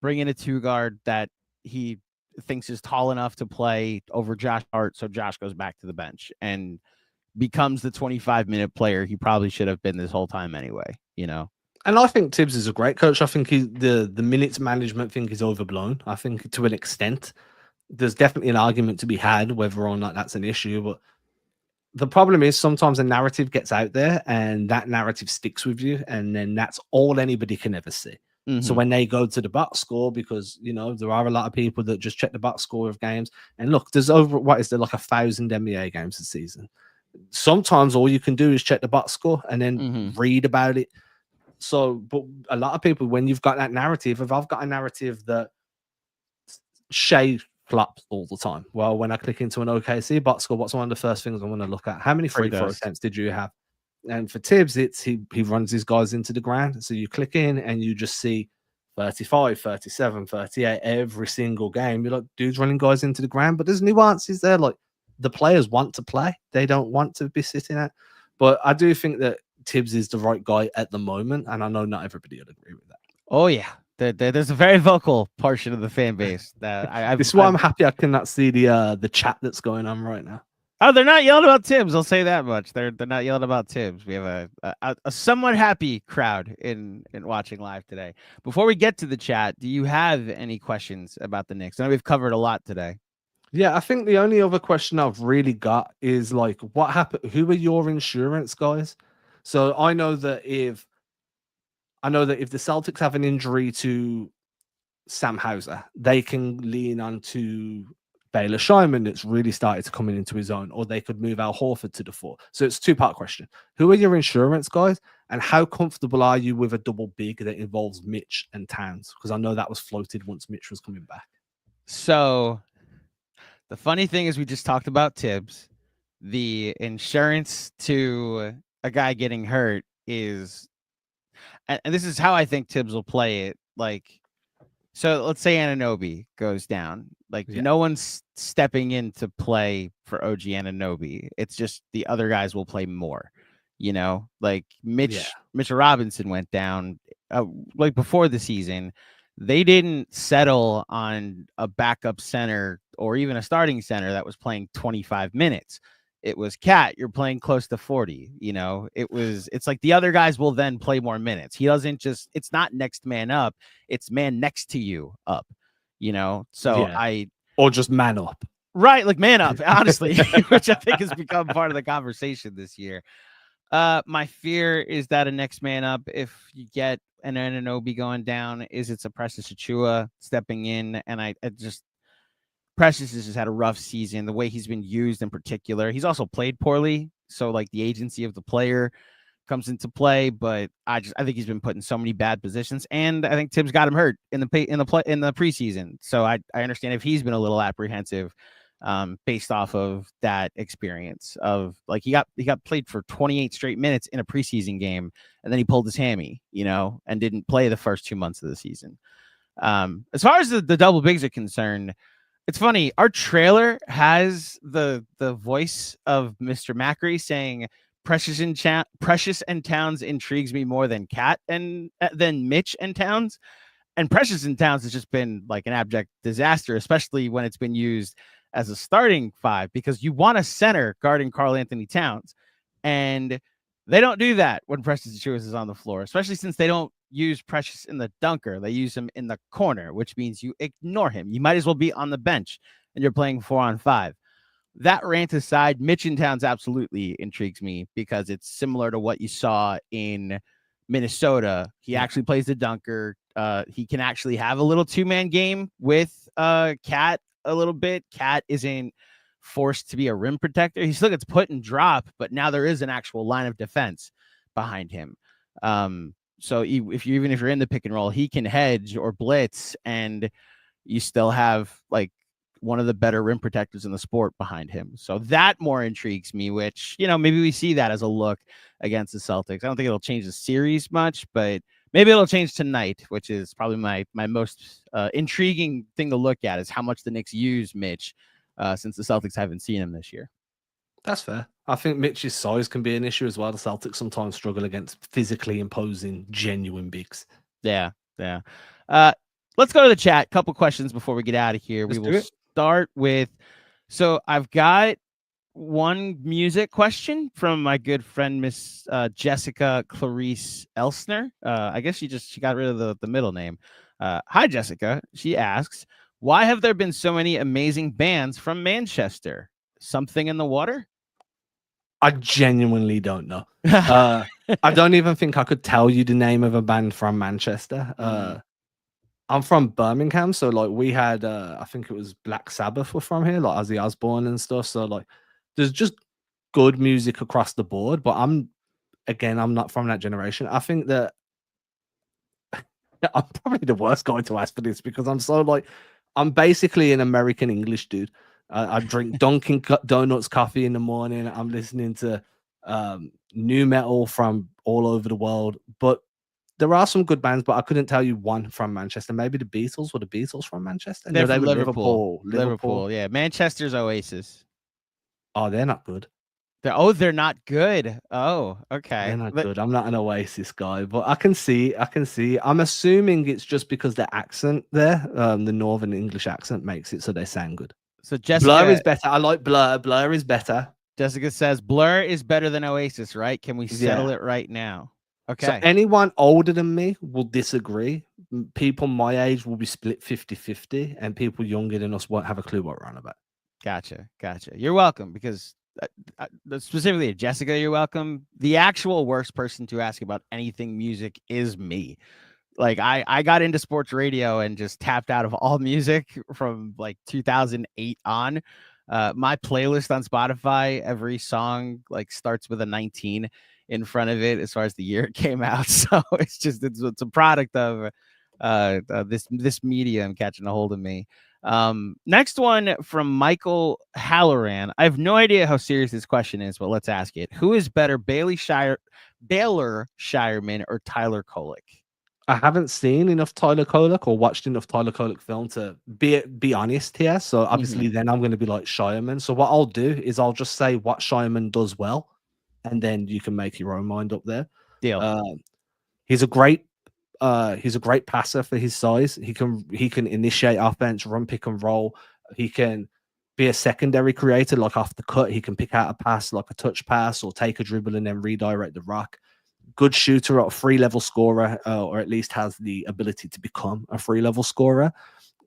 bring in a 2-guard that he thinks is tall enough to play over Josh Hart, so Josh goes back to the bench and becomes the 25-minute player he probably should have been this whole time anyway, And I think Tibbs is a great coach. I think the minutes management thing is overblown. I think to an extent, there's definitely an argument to be had whether or not that's an issue. But the problem is sometimes a narrative gets out there and that narrative sticks with you. And then that's all anybody can ever see. Mm-hmm. So when they go to the box score, because, there are a lot of people that just check the box score of games. And look, there's like 1,000 NBA games this season. Sometimes all you can do is check the box score and then read about it. So, but a lot of people, when you've got that narrative, if I've got a narrative that Shea flops all the time, well, when I click into an OKC box score, what's one of the first things I want to look at? How many free throw attempts did you have? And for Tibbs, it's he runs his guys into the ground. So you click in and you just see 35, 37, 38 every single game. You're like, dude's running guys into the ground, but there's nuances there. Like, the players want to play. They don't want to be sitting at. But I do think that Tibbs is the right guy at the moment, and I know not everybody would agree with that. Oh yeah, there's a very vocal portion of the fan base that this is why I'm happy I cannot see the chat that's going on right now. Oh, they're not yelling about Tibbs. I'll say that much. They're not yelling about Tibbs. We have a somewhat happy crowd in watching live today. Before we get to the chat, do you have any questions about the Knicks? I know we've covered a lot today. Yeah, I think the only other question I've really got is like, what happened? Who are your insurance guys? So I know that if the Celtics have an injury to Sam Hauser, they can lean on to Baylor Scheinman that's really started to come into his own, or they could move Al Horford to the 4. So it's a 2-part question. Who are your insurance guys, and how comfortable are you with a double big that involves Mitch and Towns? Because I know that was floated once Mitch was coming back. So the funny thing is we just talked about Tibbs. The insurance to a guy getting hurt is, and this is how I think Tibbs will play it. Like, so let's say Anunoby goes down. Like, no one's stepping in to play for OG Anunoby. It's just the other guys will play more. Like Mitchell Robinson went down like before the season. They didn't settle on a backup center or even a starting center that was playing 25 minutes. It was Cat, you're playing close to 40. It's like the other guys will then play more minutes. He doesn't it's not next man up. It's man next to you up, or just man up. Right. Like man up, honestly, which I think has become part of the conversation this year. My fear is that a next man up, if you get an Anunoby going down, is it's a Precious Achiuwa stepping in. And I just, Precious has just had a rough season. The way he's been used in particular, he's also played poorly. So like the agency of the player comes into play, but I think he's been put in so many bad positions, and I think Tibbs got him hurt in the preseason. So I understand if he's been a little apprehensive based off of that experience of like he got played for 28 straight minutes in a preseason game, and then he pulled his hammy, and didn't play the first 2 months of the season. As far as the double bigs are concerned, it's funny. Our trailer has the voice of Mr. Macri saying Precious and Towns intrigues me more than Cat and than Mitch and Towns. And Precious and Towns has just been like an abject disaster, especially when it's been used as a starting five because you want a center guarding Karl Anthony Towns. And they don't do that when Precious Achiuwa is on the floor, especially since they don't use Precious in the dunker. They use him in the corner, which means you ignore him. You might as well be on the bench and you're playing 4-on-5. That rant aside, Mitch Towns absolutely intrigues me because it's similar to what you saw in Minnesota. He actually plays the dunker. He can actually have a little two-man game with Cat a little bit. Cat isn't forced to be a rim protector. He still gets put and drop, but now there is an actual line of defense behind him. So if you're in the pick and roll, he can hedge or blitz, and you still have like one of the better rim protectors in the sport behind him. So that more intrigues me, which, maybe we see that as a look against the Celtics. I don't think it'll change the series much, but maybe it'll change tonight, which is probably my most intriguing thing to look at, is how much the Knicks use Mitch since the Celtics haven't seen him this year. That's fair. I think Mitch's size can be an issue as well. The Celtics sometimes struggle against physically imposing genuine bigs. Yeah. Let's go to the chat. Couple questions before we get out of here. We will start with, so I've got one music question from my good friend, Miss Jessica Clarice Elsner. I guess she got rid of the middle name. Hi, Jessica. She asks, why have there been so many amazing bands from Manchester? Something in the water? I genuinely don't know. I don't even think I could tell you the name of a band from Manchester. I'm from Birmingham, so like we had I think it was Black Sabbath were from here, like Ozzy Osbourne and stuff. So like there's just good music across the board, but I'm not from that generation. I think that I'm probably the worst guy to ask for this because I'm basically an American English dude. I drink Dunkin' Donuts coffee in the morning. I'm listening to new metal from all over the world, but there are some good bands, but I couldn't tell you one from Manchester. Maybe the Beatles. Were the Beatles from Manchester? They're from Liverpool. Liverpool, yeah. Manchester's Oasis. Oh, they're not good. They're not good. Oh, okay. They're not good. I'm not an Oasis guy, but I can see. I'm assuming it's just because the accent there, the Northern English accent, makes it so they sound good. So Jessica, Blur is better. I like Blur. Blur is better. Jessica says Blur is better than Oasis, right? Can we settle it right now? Okay. So anyone older than me will disagree. People my age will be split 50-50, and people younger than us won't have a clue what we're on about. Gotcha. You're welcome, because specifically Jessica, you're welcome. The actual worst person to ask about anything music is me. Like I got into sports radio and just tapped out of all music from like 2008 on. My playlist on Spotify, every song like starts with a 19 in front of it as far as the year it came out. So it's a product of this medium catching a hold of me. Next one from Michael Halloran. I have no idea how serious this question is, but let's ask it. Who is better, Baylor Shireman or Tyler Kolek? I haven't seen enough Tyler Kolek or watched enough Tyler Kolek film to be honest here. So obviously then I'm going to be like Shireman. So what I'll do is I'll just say what Shireman does well, and then you can make your own mind up there. Deal. He's a great passer for his size. He can initiate offense, run pick and roll. He can be a secondary creator, like off the cut. He can pick out a pass like a touch pass or take a dribble and then redirect the rock. Good shooter or a free level scorer, or at least has the ability to become a free level scorer.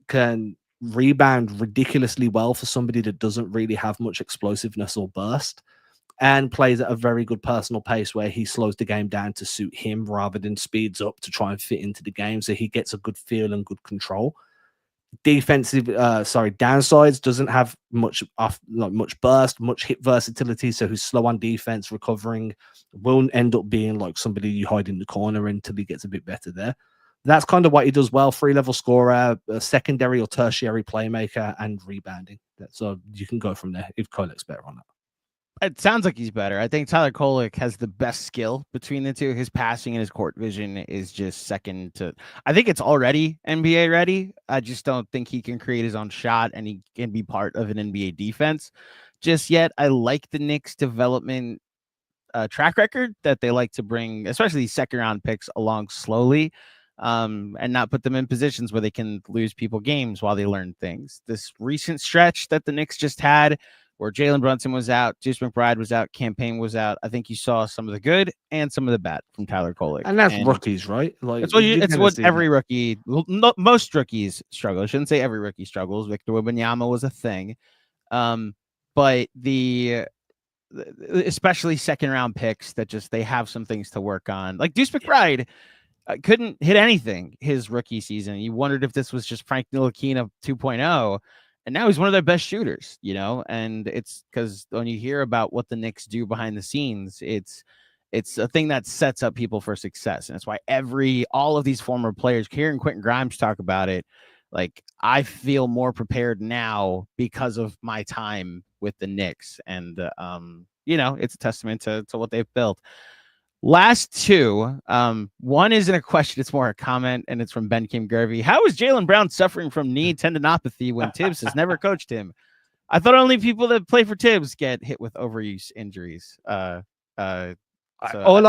Can rebound ridiculously well for somebody that doesn't really have much explosiveness or burst, and plays at a very good personal pace where he slows the game down to suit him rather than speeds up to try and fit into the game. So he gets a good feel and good control. Downsides, doesn't have much burst, much hit versatility. So he's slow on defense, recovering, will end up being like somebody you hide in the corner until he gets a bit better there. That's kind of what he does well. Free level scorer, a secondary or tertiary playmaker, and rebounding. So you can go from there if Kolek's better on that. It sounds like he's better. I think Tyler Kolek has the best skill between the two. His passing and his court vision is just second to, I think it's already NBA ready. I just don't think he can create his own shot and he can be part of an NBA defense just yet. I like the Knicks development track record that they like to bring, especially these second round picks, along slowly. and not put them in positions where they can lose people games while they learn things. This recent stretch that the Knicks just had, where Jalen Brunson was out, Deuce McBride was out, Campaign was out, I think you saw some of the good and some of the bad from Tyler Kolek. And that's rookies, right? Like it's what every rookie, most rookies struggle. I shouldn't say every rookie struggles. Victor Wembanyama was a thing. But especially second round picks that just they have some things to work on. Like Deuce McBride couldn't hit anything his rookie season. You wondered if this was just Frank Ntilikina 2.0, and now he's one of their best shooters, you know. And it's because when you hear about what the Knicks do behind the scenes, it's a thing that sets up people for success. And that's why all of these former players, Kieran Quentin Grimes talk about it. Like, I feel more prepared now because of my time with the Knicks. And, you know, it's a testament to what they've built. Last two, one isn't a question, it's more a comment, and it's from Ben Kim Gervey. How is Jaylen Brown suffering from knee tendinopathy when Tibbs has never coached him? I thought only people that play for Tibbs get hit with overuse injuries. All I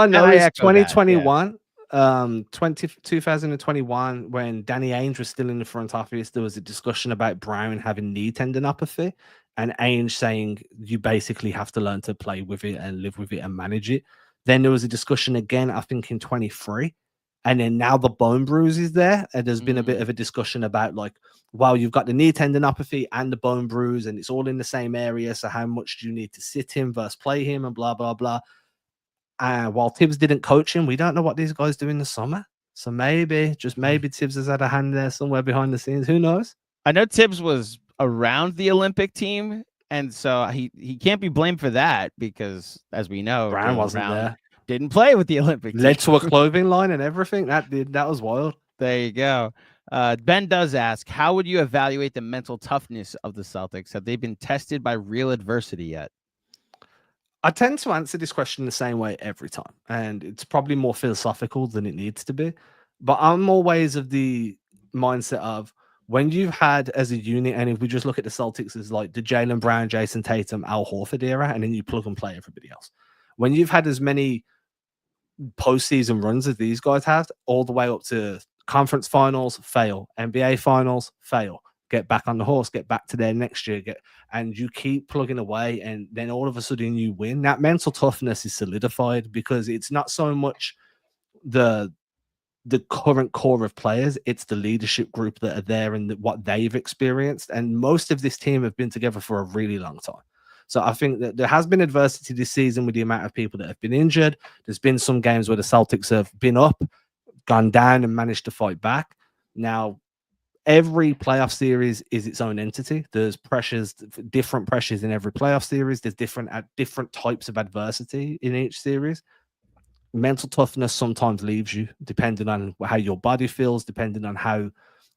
know is 2021. 2021, when Danny Ainge was still in the front office, there was a discussion about Brown having knee tendinopathy, and Ainge saying you basically have to learn to play with it and live with it and manage it. Then there was a discussion again, I think in 23, and then now the bone bruise is there, and there's been a bit of a discussion about like, well, you've got the knee tendinopathy and the bone bruise, and it's all in the same area, so how much do you need to sit him versus play him, and blah blah blah. While Tibbs didn't coach him, we don't know what these guys do in the summer. So maybe, just maybe, Tibbs has had a hand there somewhere behind the scenes. Who knows? I know Tibbs was around the Olympic team, and so he can't be blamed for that because, as we know, Brown wasn't there. Didn't play with the Olympic team. Led to a clothing line and everything. That was wild. There you go. Ben does ask, how would you evaluate the mental toughness of the Celtics? Have they been tested by real adversity yet? I tend to answer this question the same way every time, and it's probably more philosophical than it needs to be. But I'm always of the mindset of when you've had as a unit, and if we just look at the Celtics as like the Jaylen Brown, Jason Tatum, Al Horford era, and then you plug and play everybody else. When you've had as many postseason runs as these guys have, all the way up to conference finals, fail, NBA finals, fail, get back on the horse, get back to there next year, and you keep plugging away, and then all of a sudden you win. That mental toughness is solidified because it's not so much the current core of players, it's the leadership group that are there and what they've experienced. And most of this team have been together for a really long time. So I think that there has been adversity this season with the amount of people that have been injured. There's been some games where the Celtics have been up, gone down, and managed to fight back. Now, every playoff series is its own entity. There's pressures, different pressures in every playoff series. There's different types of adversity in each series. Mental toughness sometimes leaves you, depending on how your body feels, depending on how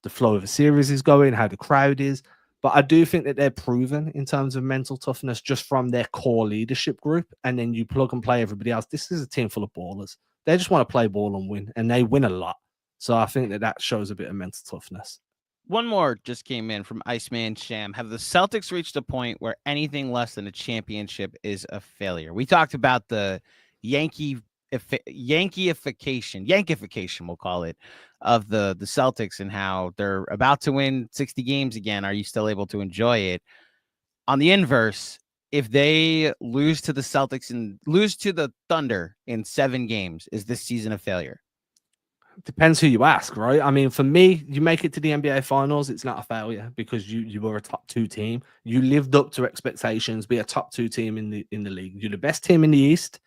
the flow of a series is going, how the crowd is. But I do think that they're proven in terms of mental toughness just from their core leadership group. And then you plug and play everybody else. This is a team full of ballers. They just want to play ball and win, and they win a lot. So I think that shows a bit of mental toughness. One more just came in from Iceman Sham. Have the Celtics reached a point where anything less than a championship is a failure? We talked about the Yankification, we'll call it, of the Celtics and how they're about to win 60 games again. Are you still able to enjoy it? On the inverse, if they lose to the Celtics and lose to the Thunder in 7 games, is this season a failure? Depends who you ask, right? I mean, for me, you make it to the NBA Finals, it's not a failure because you were a top 2 team. You lived up to expectations, be a top 2 team in the league. You're the best team in the East,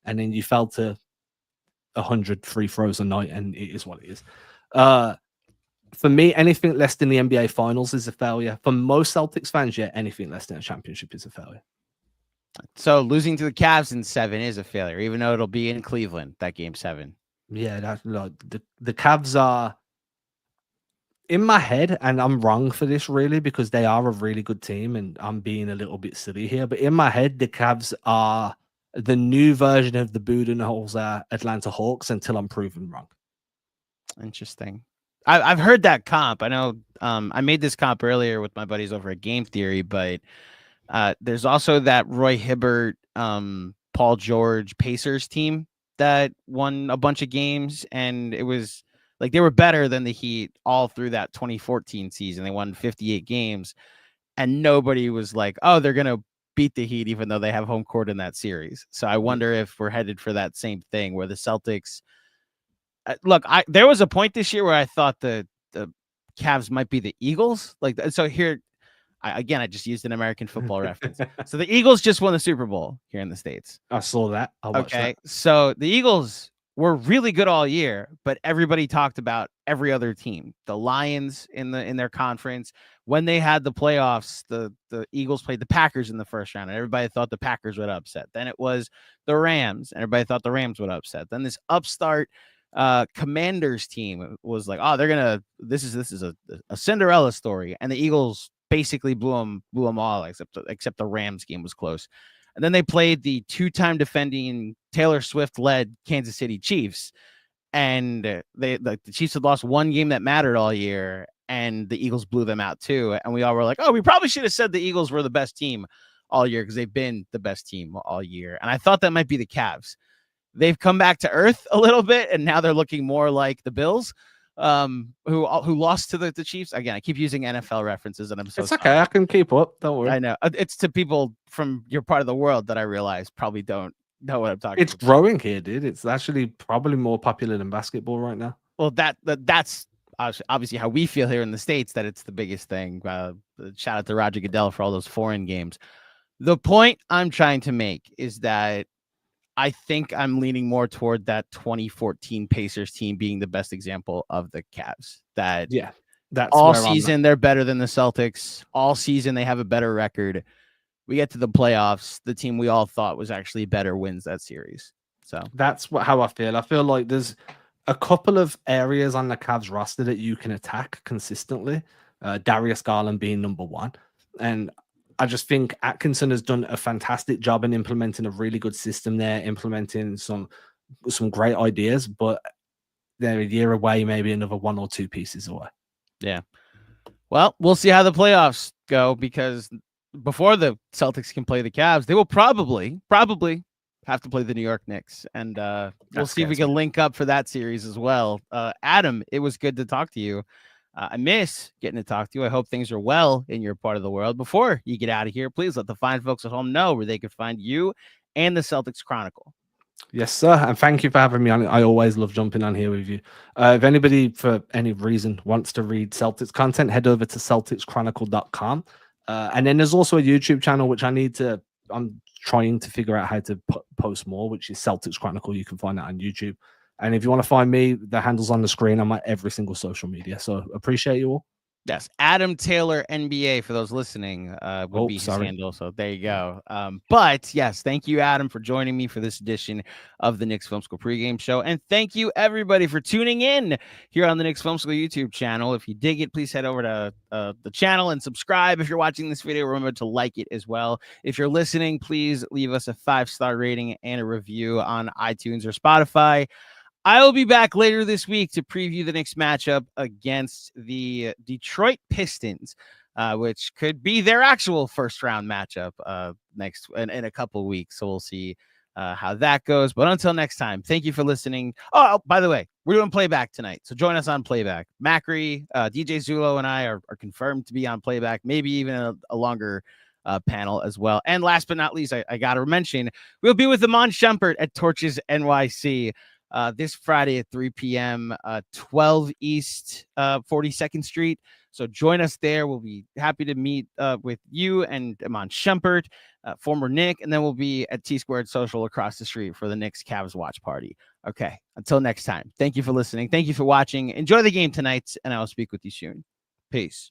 and then you fell to 100 free throws a night, and it is what it is. For me, anything less than the NBA Finals is a failure. For most Celtics fans, yeah, anything less than a championship is a failure. So losing to the Cavs in 7 is a failure, even though it'll be in Cleveland, that game 7. Yeah, that's like the Cavs are in my head, and I'm wrong for this really because they are a really good team, and I'm being a little bit silly here. But in my head, the Cavs are the new version of the Budenholzer Atlanta Hawks until I'm proven wrong. Interesting. I've heard that comp. I know I made this comp earlier with my buddies over at Game Theory, but there's also that Roy Hibbert, Paul George Pacers team that won a bunch of games, and it was Like, they were better than the Heat all through that 2014 season. They won 58 games, and nobody was like, oh, they're going to beat the Heat, even though they have home court in that series. So I wonder if we're headed for that same thing where the Celtics look, there was a point this year where I thought the Cavs might be the Eagles. Like, so here, I just used an American football reference. So the Eagles just won the Super Bowl here in the States. I saw that. I watched that. So the Eagles were really good all year, but everybody talked about every other team. The Lions in their conference. When they had the playoffs, the Eagles played the Packers in the first round, and everybody thought the Packers would upset. Then it was the Rams, and everybody thought the Rams would upset. Then this upstart Commanders team was like, oh, they're gonna this is a Cinderella story, and the Eagles basically blew them all, except the Rams game was close. And then they played the two-time defending Taylor Swift-led Kansas City Chiefs, and the Chiefs had lost one game that mattered all year, and the Eagles blew them out too. And we all were like, oh, we probably should have said the Eagles were the best team all year because they've been the best team all year. And I thought that might be the Cavs. They've come back to earth a little bit, and now they're looking more like the Bills, who lost to the Chiefs. Again, I keep using NFL references, and I'm so it's okay. Sorry. I can keep up. Don't worry. I know it's to people from your part of the world that I realize probably don't know what I'm talking about. It's growing here, dude. It's actually probably more popular than basketball right now. Well, that's obviously how we feel here in the States, that it's the biggest thing. Shout out to Roger Goodell for all those foreign games. The point I'm trying to make is that I think I'm leaning more toward that 2014 Pacers team being the best example of the Cavs. That's all season they're better than the Celtics. All season they have a better record. We get to the playoffs, the team we all thought was actually better wins that series. So that's how I feel. I feel like there's a couple of areas on the Cavs roster that you can attack consistently. Darius Garland being number one, and I just think Atkinson has done a fantastic job in implementing a really good system there, implementing some great ideas, but they're a year away, maybe another one or two pieces away. Yeah. Well, we'll see how the playoffs go, because before the Celtics can play the Cavs, they will probably have to play the New York Knicks. And we'll see if we can link up for that series as well. Adam, it was good to talk to you. I miss getting to talk to you. I hope things are well in your part of the world. Before you get out of here, please let the fine folks at home know where they can find you and the Celtics Chronicle. Yes, sir. And thank you for having me on. I always love jumping on here with you. If anybody, for any reason, wants to read Celtics content, head over to CelticsChronicle.com. And then there's also a YouTube channel, which I'm trying to figure out how to post more, which is Celtics Chronicle. You can find that on YouTube. And if you want to find me, the handle's on the screen. I'm at every single social media. So appreciate you all. Yes, Adam Taylor NBA for those listening would be his handle. So there you go. But yes, thank you, Adam, for joining me for this edition of the Knicks Film School pregame show, and thank you everybody for tuning in here on the Knicks Film School YouTube channel. If you dig it, please head over to the channel and subscribe. If you're watching this video, remember to like it as well. If you're listening, please leave us a 5-star rating and a review on iTunes or Spotify. I will be back later this week to preview the next matchup against the Detroit Pistons, which could be their actual first-round matchup next in a couple of weeks. So we'll see how that goes. But until next time, thank you for listening. Oh, by the way, we're doing playback tonight, so join us on playback. Macri, DJ Zulo, and I are confirmed to be on playback, maybe even a longer panel as well. And last but not least, I got to mention, we'll be with Iman Shumpert at Torches NYC. This Friday at 3 p.m., 12 East 42nd Street. So join us there. We'll be happy to meet with you and Iman Shumpert, former Knick, and then we'll be at T-Squared Social across the street for the Knicks Cavs watch party. Okay, until next time, thank you for listening. Thank you for watching. Enjoy the game tonight, and I will speak with you soon. Peace.